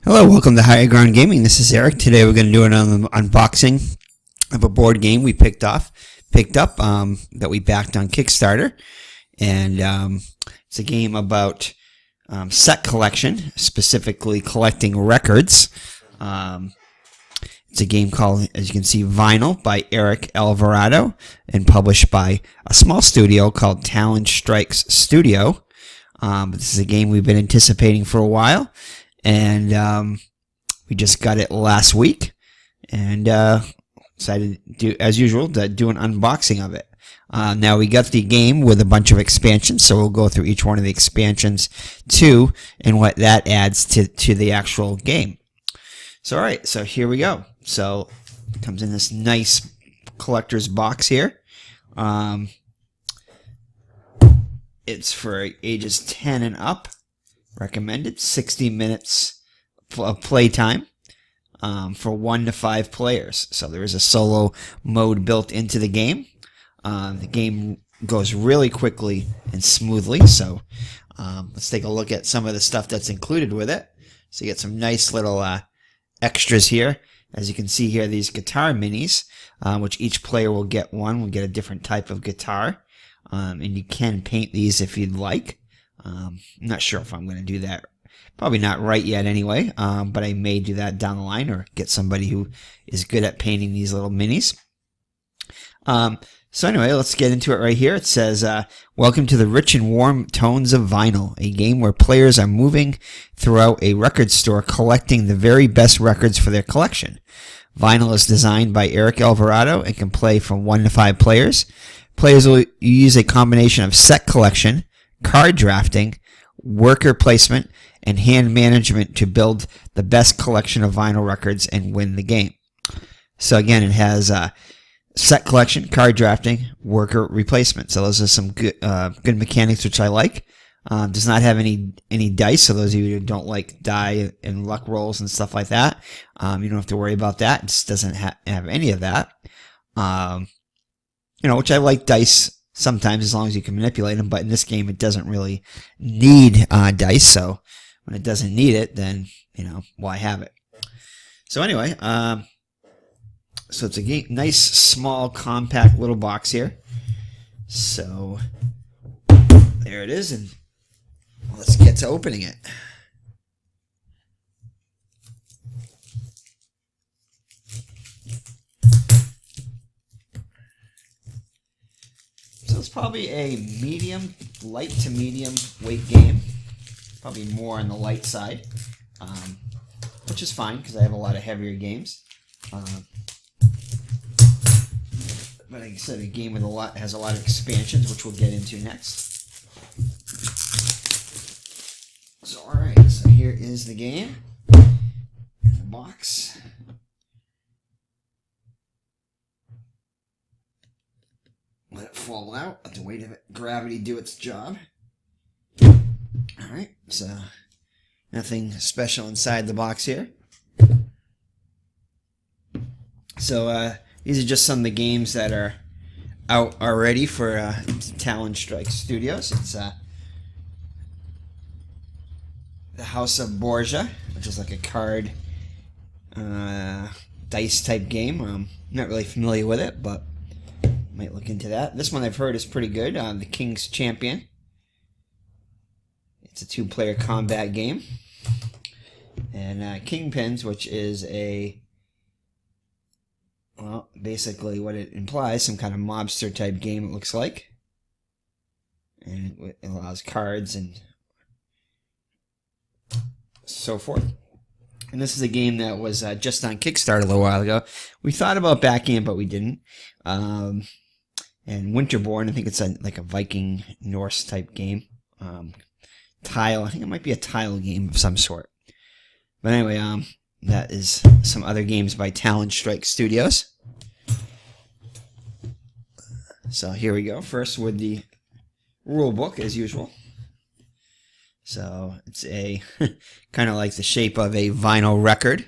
Hello, welcome to Higher Ground Gaming. This is Eric. Today we're going to do an unboxing of a board game we picked up that we backed on Kickstarter, and it's a game about set collection, specifically collecting records. It's a game called, as you can see, Vinyl by Eric Alvarado, and published by a small studio called Talon Strike Studios. This is a game we've been anticipating for a while. And we just got it last week, and decided to do, as usual, to do an unboxing of it. Now we got the game with a bunch of expansions, so we'll go through each one of the expansions too, and what that adds to the actual game. So alright, so here we go. So it comes in this nice collector's box here. It's for ages 10 and up. Recommended 60 minutes of playtime for 1 to 5 players. So there is a solo mode built into the game. The game goes really quickly and smoothly. So let's take a look at some of the stuff that's included with it. So you get some nice little extras here. As you can see here, these guitar minis, which each player will get one. Will get a different type of guitar. And you can paint these if you'd like. I'm not sure if I'm going to do that. Probably not right yet anyway, but I may do that down the line or get somebody who is good at painting these little minis. So anyway, let's get into it right here. It says, welcome to the rich and warm tones of vinyl, a game where players are moving throughout a record store collecting the very best records for their collection. Vinyl is designed by Eric Alvarado and can play from 1 to 5 players. Players will use a combination of set collection, card drafting, worker placement, and hand management to build the best collection of vinyl records and win the game. So again, it has set collection, card drafting, worker replacement. So those are some good mechanics, which I like. Does not have any dice, so those of you who don't like die and luck rolls and stuff like that, you don't have to worry about that. It just doesn't have any of that. Which I like dice sometimes, as long as you can manipulate them, but in this game it doesn't really need dice, so when it doesn't need it, then, why have it? So anyway, so it's a nice, small, compact little box here. So there it is, and let's get to opening it. So it's probably a light to medium weight game. Probably more on the light side, which is fine because I have a lot of heavier games. But like I said, a game with has a lot of expansions, which we'll get into next. So alright, so here is the game in the box. Let it fall out. Let the weight of gravity do its job. Alright, so nothing special inside the box here. So these are just some of the games that are out already for Talon Strike Studios. It's the House of Borgia, which is like a card dice type game. I'm not really familiar with it, but might look into that. This one I've heard is pretty good. The King's Champion. It's a 2-player combat game. And Kingpins, which is basically what it implies, some kind of mobster type game it looks like. And it allows cards and so forth. And this is a game that was just on Kickstarter a little while ago. We thought about backing it, but we didn't. And Winterborn, I think it's like a Viking Norse type game. Tile, I think it might be a tile game of some sort. But anyway, that is some other games by Talon Strike Studios. So here we go. First with the rule book, as usual. So it's a kind of like the shape of a vinyl record.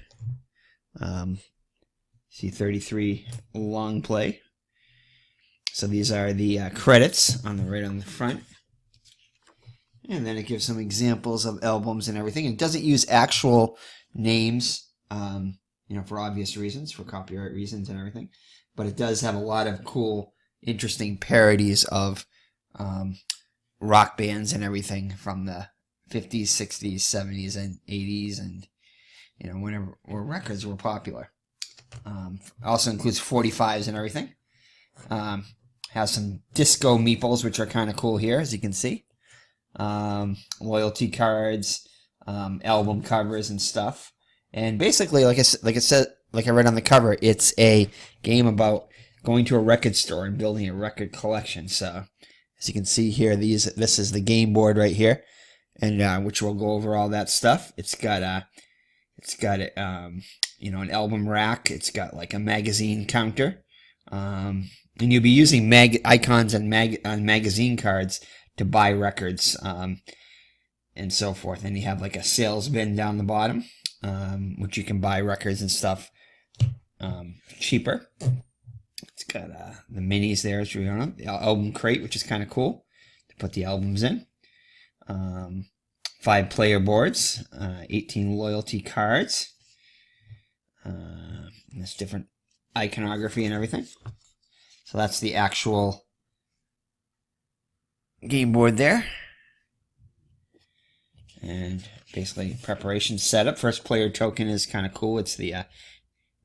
See 33 long play. So these are the credits on the front. And then it gives some examples of albums and everything. It doesn't use actual names, for obvious reasons, for copyright reasons and everything. But it does have a lot of cool, interesting parodies of rock bands and everything from the 50s, 60s, 70s, and 80s, and whenever records were popular. Also includes 45s and everything. Has some disco meeples, which are kind of cool here, as you can see. Loyalty cards, album covers and stuff. And basically, like I read on the cover, it's a game about going to a record store and building a record collection. So, as you can see here, this is the game board right here, and which will go over all that stuff. It's got an album rack. It's got like a magazine counter, and you'll be using icons on magazine cards to buy records, and so forth. And you have like a sales bin down the bottom, which you can buy records and stuff cheaper. It's got the minis there, as you know, the album crate, which is kind of cool to put the albums in. 5 player boards, 18 loyalty cards. There's different iconography and everything. So that's the actual game board there. And basically preparation setup. First player token is kind of cool. It's the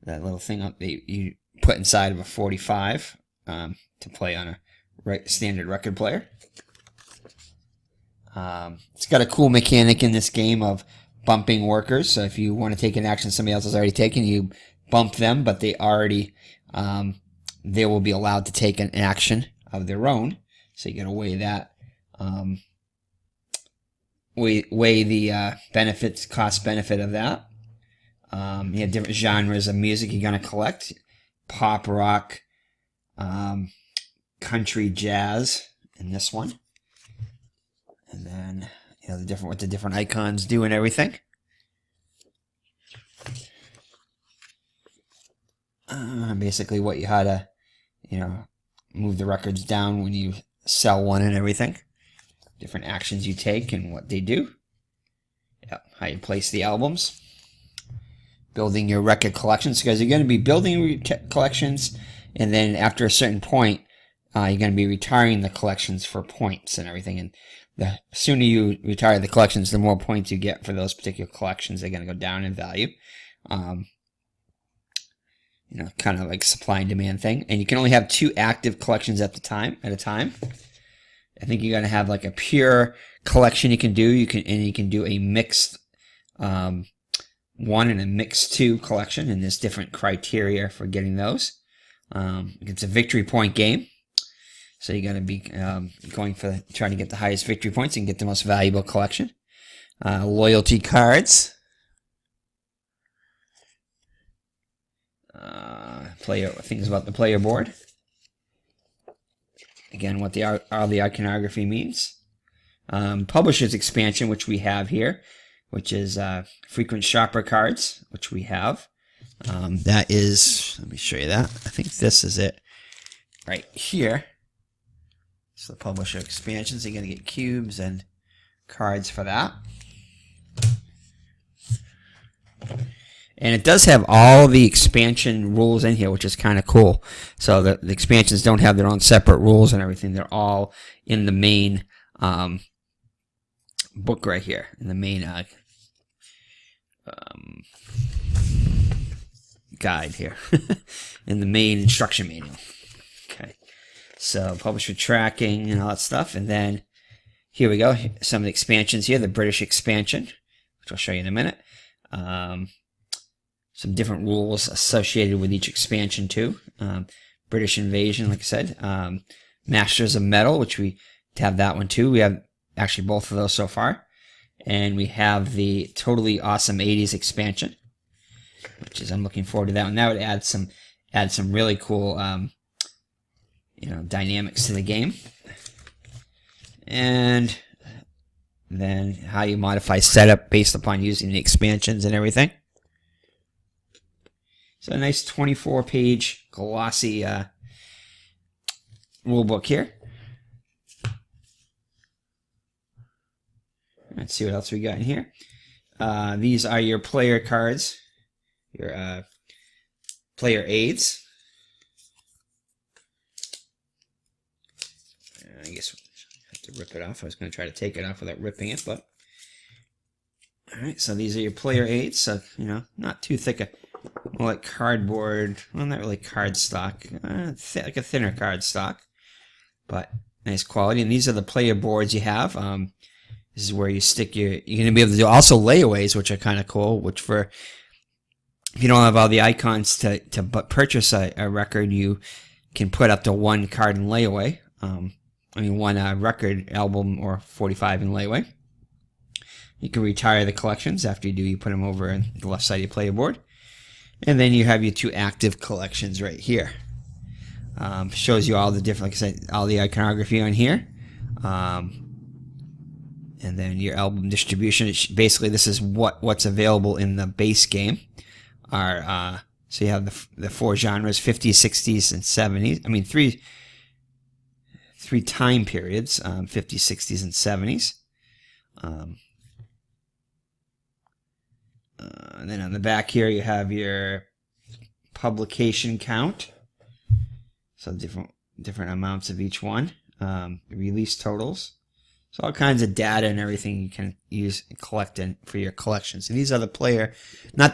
that little thing up you put inside of a 45 to play on a standard record player. It's got a cool mechanic in this game of bumping workers. So if you want to take an action somebody else has already taken, you bump them, but they will be allowed to take an action of their own. So you got to weigh that, weigh the benefits, cost benefit of that. You have different genres of music you're going to collect: pop, rock, country, jazz in this one. And then what the different icons do and everything. Basically, how to move the records down when you sell one and everything. Different actions you take and what they do. How you place the albums. Building your record collections, because you're going to be building collections, and then after a certain point, you're going to be retiring the collections for points and everything. And the sooner you retire the collections, the more points you get for those particular collections. They're going to go down in value. Kind of like supply and demand thing. And you can only have 2 active collections at a time. I think you're going to have like a pure collection you can do. You can do a mixed 1 and a mixed 2 collection, and there's different criteria for getting those. It's a victory point game. So you're going to be trying to get the highest victory points and get the most valuable collection. Loyalty cards. Things about the player board. Again, what all the iconography means. Publisher's expansion, which we have here, which is frequent shopper cards, which we have. That is, let me show you that. I think this is it right here. So the publisher expansions, you're going to get cubes and cards for that. And it does have all the expansion rules in here, which is kind of cool. So the expansions don't have their own separate rules and everything. They're all in the main book right here, in the main guide here, in the main instruction manual. Okay. So publisher tracking and all that stuff. And then here we go. Some of the expansions here. The British expansion, which I'll show you in a minute. Some different rules associated with each expansion too. British invasion, like I said. Masters of Metal, which we have that one too. We have actually both of those so far. And we have the Totally Awesome 80s expansion, which is, I'm looking forward to that one. That would add some really cool dynamics to the game. And then how you modify setup based upon using the expansions and everything. So a nice 24-page glossy rule book here. Let's see what else we got in here. These are your player cards, your player aids. I guess I have to rip it off. I was going to try to take it off without ripping it, but alright, so these are your player aids. So, you know, not too thick, more like cardboard. Well, not really cardstock, like a thinner cardstock, but nice quality. And these are the player boards you have. This is where you stick your. You're going to be able to do also layaways, which are kind of cool. Which for if you don't have all the icons to purchase a record, you can put up to one card in layaway. I mean, one record, album, or 45 in layaway. You can retire the collections. After you do, you put them over on the left side of your player board. And then you have your two active collections right here. Shows you all the different, like I said, all the iconography on here. And then your album distribution. Basically, this is what's available in the base game. So you have the four genres, 50s, 60s, and 70s. I mean, three time periods, 50s, 60s, and 70s. And then on the back here, you have your publication count. So different amounts of each one. Release totals. So all kinds of data and everything you can use and collect for your collection. So these are not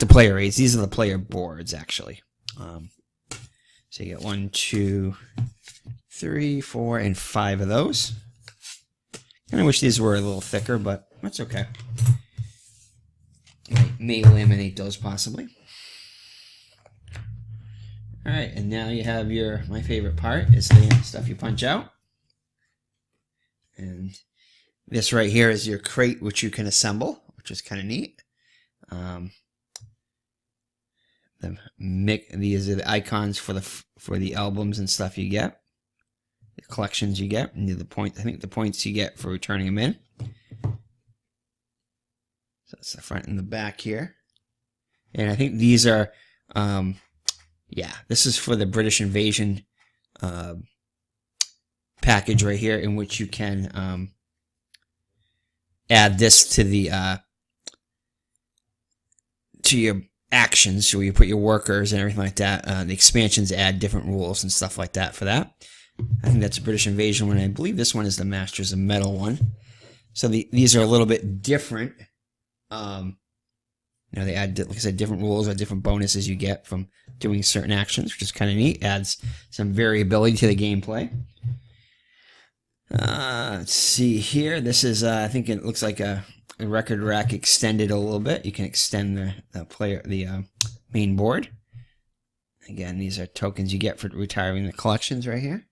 the player aids, these are the player boards, actually. So you get 1, 2, 3, 4, and 5 of those. And I wish these were a little thicker, but that's okay. May laminate those possibly. Alright, and now you have my favorite part is the stuff you punch out. And this right here is your crate, which you can assemble, which is kind of neat. These are the icons for the albums and stuff you get, the collections you get, and I think the points you get for returning them in. So that's the front and the back here. And I think these are, this is for the British Invasion package right here, in which you can add this to your actions, so you put your workers and everything like that. The expansions add different rules and stuff like that for that. I think that's a British Invasion one. I believe this one is the Masters of Metal one. So these are a little bit different. They add, like I said, different rules or different bonuses you get from doing certain actions, which is kind of neat. Adds some variability to the gameplay. Let's see here. This is, I think it looks like a record rack extended a little bit. You can extend the main board. Again, these are tokens you get for retiring the collections right here.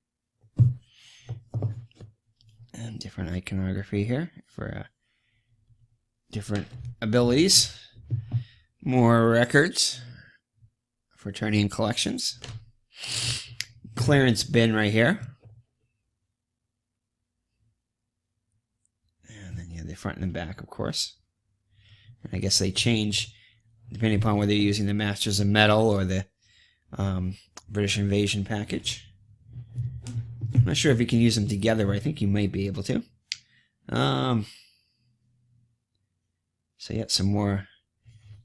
And different iconography here for different abilities. More records for turning in collections. Clearance bin right here. And then you have the front and the back, of course. And I guess they change depending upon whether you're using the Masters of Metal or the British Invasion package. I'm not sure if you can use them together, but I think you may be able to. So yeah, some more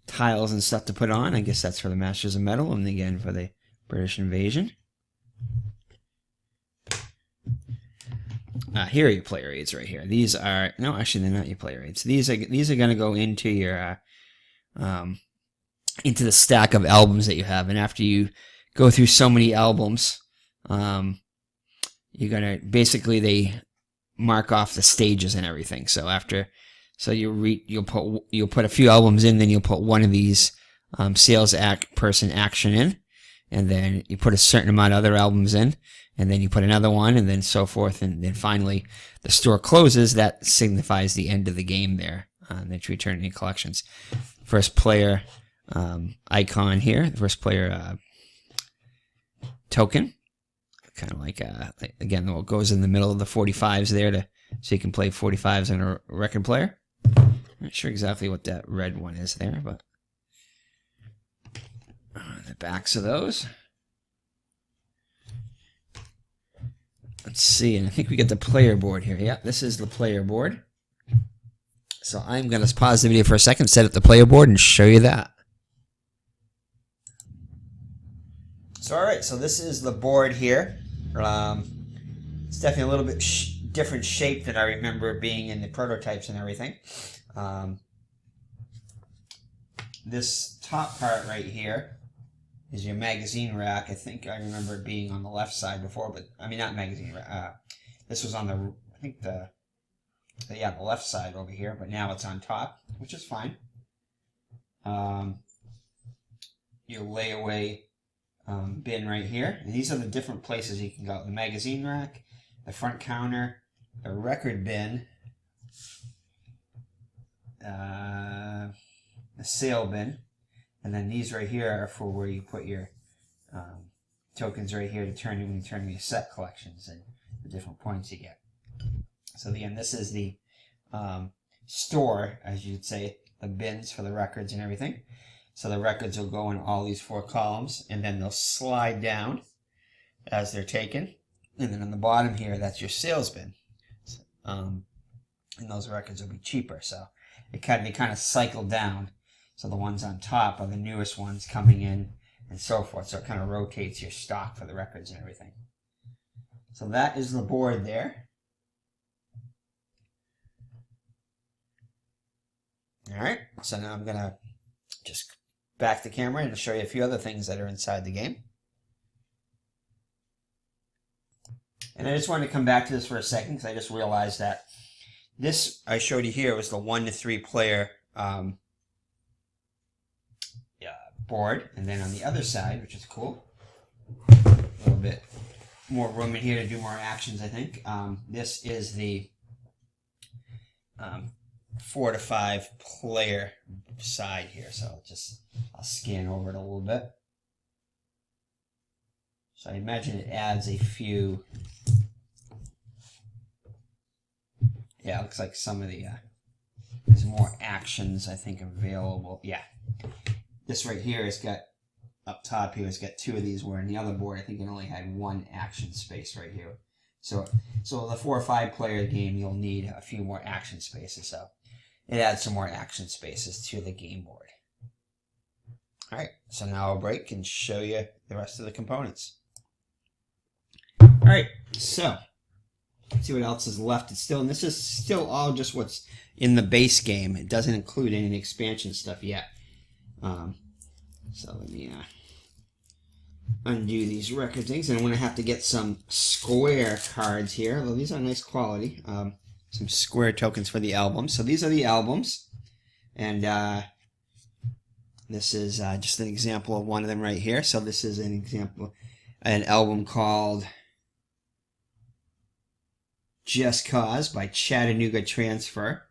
tiles and stuff to put on. I guess that's for the Masters of Metal, and again for the British Invasion. Here are your player aids right here. These are actually they're not your player aids. These are going to go into your into the stack of albums that you have, and after you go through so many albums, you're gonna basically they mark off the stages and everything. So you'll put a few albums in, then you'll put one of these sales person action in, and then you put a certain amount of other albums in, and then you put another one, and then so forth, and then finally the store closes. That signifies the end of the game there. That you return any collections. First player icon here, the first player token, kind of like again, what goes in the middle of the 45s there so you can play 45s on a record player. Not sure exactly what that red one is there, but the backs of those. Let's see, and I think we get the player board here. Yeah, this is the player board. So I'm going to pause the video for a second, set up the player board, and show you that. So alright, so this is the board here. It's definitely a little bit different shape than I remember being in the prototypes and everything. This top part right here is your magazine rack. I think I remember it being on the left side before, but I mean not magazine rack. This was on the, I think the left side over here, but now it's on top, which is fine. Your layaway bin right here, and these are the different places you can go: the magazine rack, the front counter, the record bin, the sale bin, and then these right here are for where you put your tokens right here to turn when you turn your set collections and the different points you get. So again, this is the store, as you'd say, the bins for the records and everything. So the records will go in all these 4 columns, and then they'll slide down as they're taken. And then on the bottom here, that's your sales bin. And those records will be cheaper. So they kind of cycle down. So the ones on top are the newest ones coming in and so forth. So it kind of rotates your stock for the records and everything. So that is the board there. Alright, so now I'm going to just back the camera and show you a few other things that are inside the game. And I just wanted to come back to this for a second because I just realized that this I showed you here was the 1 to 3 player board. And then on the other side, which is cool, a little bit more room in here to do more actions, I think. This is the 4 to 5 player side here. So I'll scan over it a little bit. So I imagine it adds a few. Yeah, it looks like some of the there's more actions I think available. Yeah, this right here has got up top here. It's got 2 of these. Where in the other board, I think it only had 1 action space right here. So the 4 or 5 player game, you'll need a few more action spaces. So it adds some more action spaces to the game board. All right, so now I'll break and show you the rest of the components. All right, so let's see what else is left. And this is still all just what's in the base game. It doesn't include any expansion stuff yet. So let me undo these record things, and I'm going to have to get some square cards here. Well, these are nice quality. Some square tokens for the albums. So these are the albums, and this is just an example of one of them right here. So this is an example, an album called Just Cause by Chattanooga Transfer.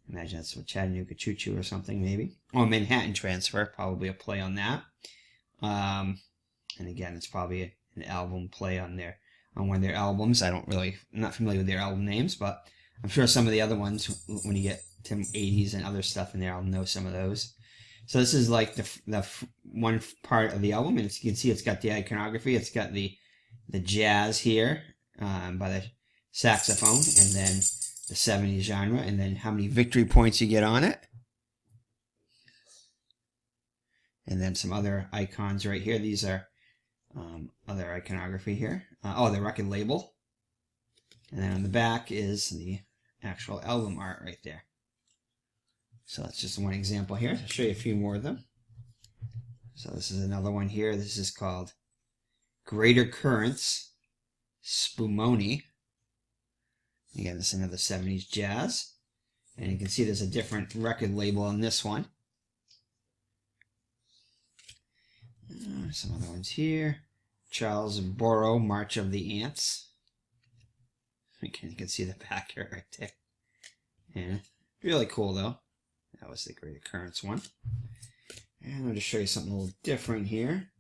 Imagine that's what Chattanooga Choo Choo or something, maybe. Or Manhattan Transfer, probably a play on that. And again, it's probably an album play on one of their albums. I'm not familiar with their album names, but I'm sure some of the other ones, when you get to 80s and other stuff in there, I'll know some of those. So this is like the one part of the album, and as you can see, it's got the iconography. It's got the jazz here by the saxophone, and then the 70s genre, and then how many victory points you get on it. And then some other icons right here. These are other iconography here. The record label. And then on the back is the actual album art right there. So that's just one example here. I'll show you a few more of them. So this is another one here. This is called Greater Currents, Spumoni. Again, this is another 70s jazz. And you can see there's a different record label on this one. Some other ones here. Charles Borrow, March of the Ants. Again, you can see the back here right there. Yeah, really cool though. That was the Great Occurrence one. And I'll just show you something a little different here.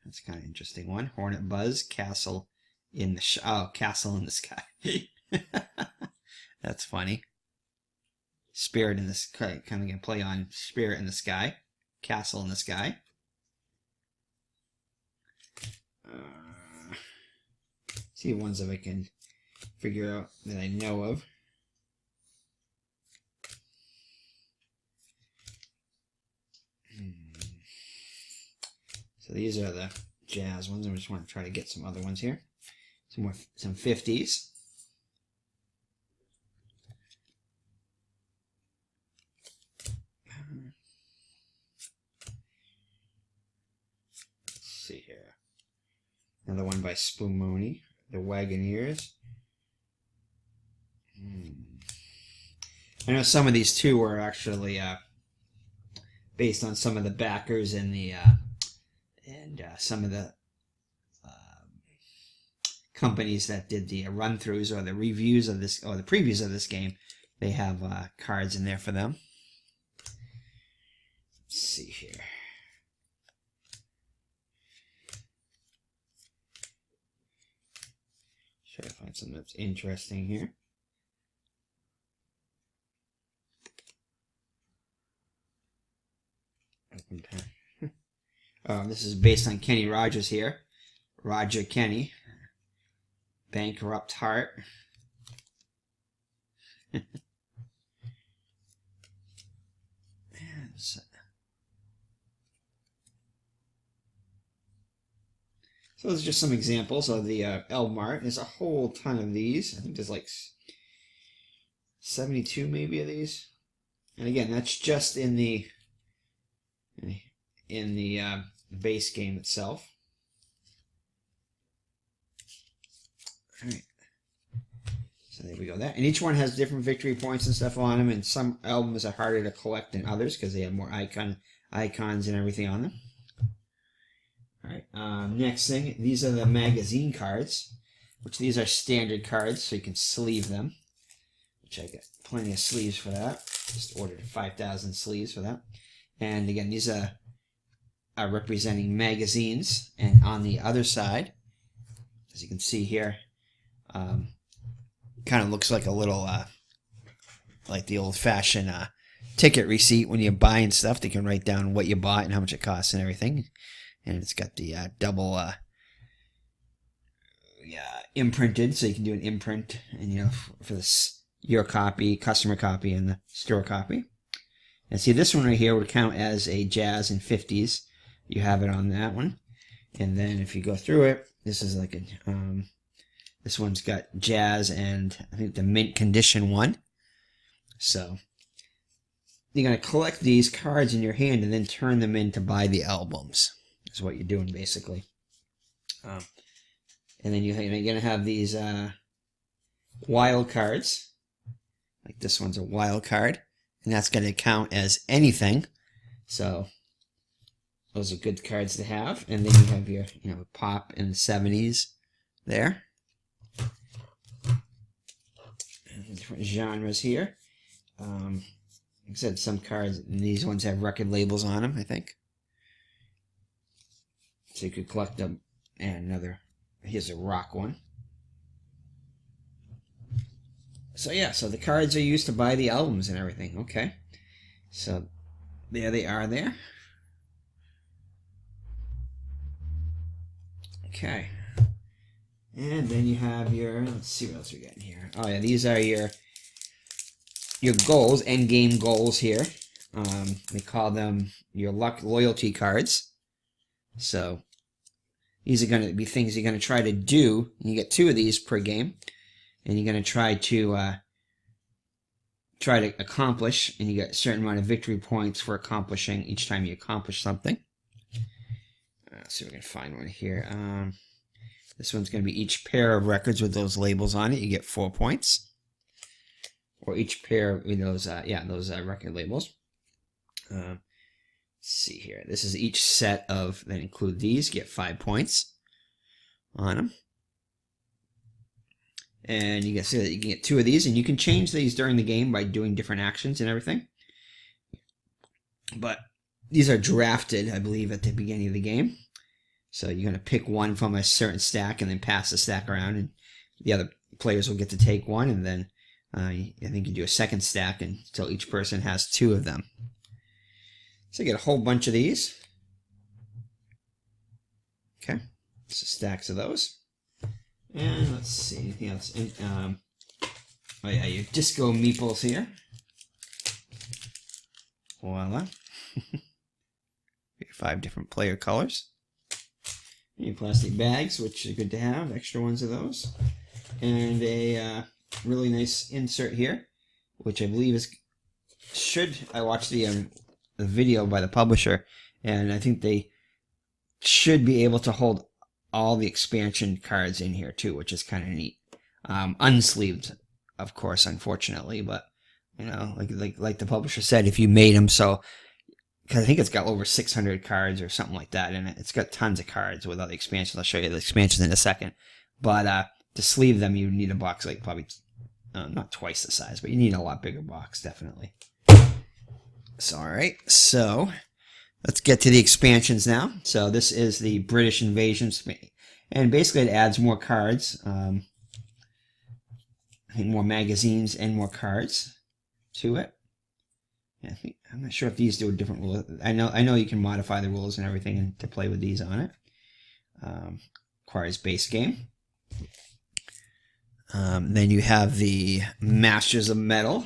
That's kind of an interesting one. Hornet Buzz, Castle in the Castle in the Sky. That's funny. Spirit in the Sky, kind of gonna play on Spirit in the Sky. Castle in the Sky. See the ones that I can figure out that I know of. So these are the jazz ones. I just want to try to get some other ones here. Some 50s. Let's see here. Another one by Spumoni, the Wagoneers. I know some of these too were actually based on some of the backers and the some of the companies that did the run-throughs or the reviews of this or the previews of this game. They have cards in there for them. Let's see here. Try to find something that's interesting here. This is based on Kenny Rogers here. Roger Kenny. Bankrupt Heart. So those are just some examples of the album art. There's a whole ton of these. I think there's like 72 maybe of these. And again, that's just in the base game itself. All right. So there we go. And each one has different victory points and stuff on them. And some albums are harder to collect than others because they have more icons and everything on them. All right. Next thing, these are the magazine cards, which these are standard cards, so you can sleeve them. Which I got plenty of sleeves for that. Just ordered 5,000 sleeves for that. And again, these are representing magazines. And on the other side, as you can see here, kind of looks like a little, like the old-fashioned ticket receipt when you're buying stuff. They can write down what you bought and how much it costs and everything. And it's got the double imprinted, so you can do an imprint, and for this your copy, customer copy, and the store copy. And see, this one right here would count as a jazz and 50s. You have it on that one. And then if you go through it, this is like a this one's got jazz and I think the mint condition one. So you're going to collect these cards in your hand and then turn them in to buy the albums. Is what you're doing basically. And then you're going to have these wild cards. Like this one's a wild card. And that's going to count as anything. So those are good cards to have. And then you have your, pop in the 70s there. And different genres here. Like I said, some cards, these ones have record labels on them, I think. So you could collect them. And here's a rock one. So yeah, so the cards are used to buy the albums and everything. Okay. So there they are there. Okay. And then you have your, let's see what else we got in here. Oh yeah, these are your goals, end game goals here. They call them your luck loyalty cards. So these are going to be things you're going to try to do. You get 2 of these per game. And you're going to try to accomplish, and you get a certain amount of victory points for accomplishing each time you accomplish something. Let's see if we can find one here. This one's going to be each pair of records with those labels on it. You get 4 points, or each pair with those record labels. Let's see here. This is each set of that include these. Get 5 points on them. And you can see that you can get 2 of these, and you can change these during the game by doing different actions and everything. But these are drafted, I believe, at the beginning of the game. So you're going to pick one from a certain stack and then pass the stack around, and the other players will get to take one, and then I think you do a second stack until each person has 2 of them. So you get a whole bunch of these. Okay, so stacks of those. And let's see, anything else? Oh yeah, your disco meeples here. Voila. 5 different player colors. Any plastic bags, which are good to have, extra ones of those. And a really nice insert here, which I believe is, I watched the video by the publisher, and I think they should be able to hold all the expansion cards in here too, which is kind of neat. Unsleeved, of course, unfortunately, but you know, like the publisher said, if you made them so, because I think it's got over 600 cards or something like that in it. It's got tons of cards with all the expansions. I'll show you the expansions in a second. But to sleeve them, you need a box like probably not twice the size, but you need a lot bigger box, definitely. So, all right, so let's get to the expansions now. So this is the British Invasion, and basically it adds more cards. I think more magazines and more cards to it. Yeah, I'm not sure if these do a different rule. I know you can modify the rules and everything to play with these on it. Requires base game. Then you have the Masters of Metal.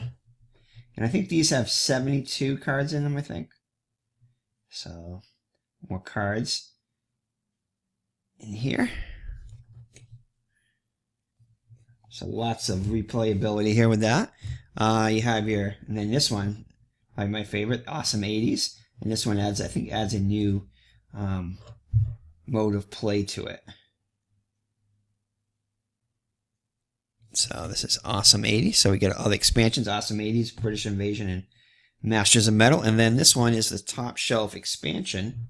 And I think these have 72 cards in them, I think. So, more cards in here. So lots of replayability here with that. You have your, and then this one, probably my favorite, Awesome 80s. And this one adds, I think, adds a new mode of play to it. So this is Awesome 80s. So we get all the expansions, Awesome 80s, British Invasion, and Masters of Metal. And then this one is the Top Shelf expansion.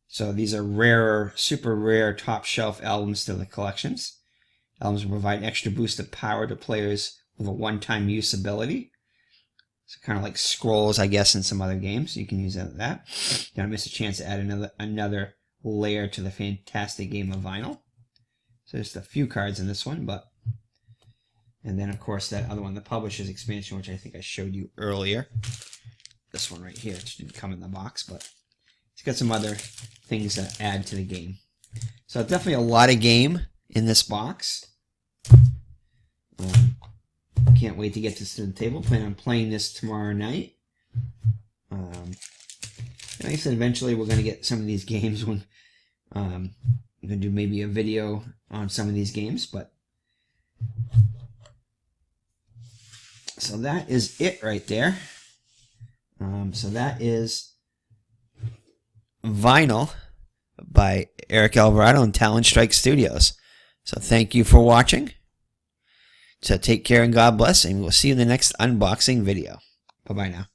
So these are rarer, super rare top shelf albums to the collections. Albums will provide an extra boost of power to players with a one-time use ability. So kind of like scrolls, I guess, in some other games. You can use that. Don't miss a chance to add another layer to the fantastic game of vinyl. So just a few cards in this one, and then of course that other one, the Publisher's expansion, which I think I showed you earlier. This one right here, it didn't come in the box, but it's got some other things that add to the game. So definitely a lot of game in this box. Can't wait to get this to the table. Plan on playing this tomorrow night. Like I said, eventually we're going to get some of these games when I'm going to do maybe a video on some of these games, but so that is it right there. So that is Vinyl by Eric Alvarado and Talon Strike Studios. So thank you for watching. So take care and God bless, and we'll see you in the next unboxing video. Bye-bye now.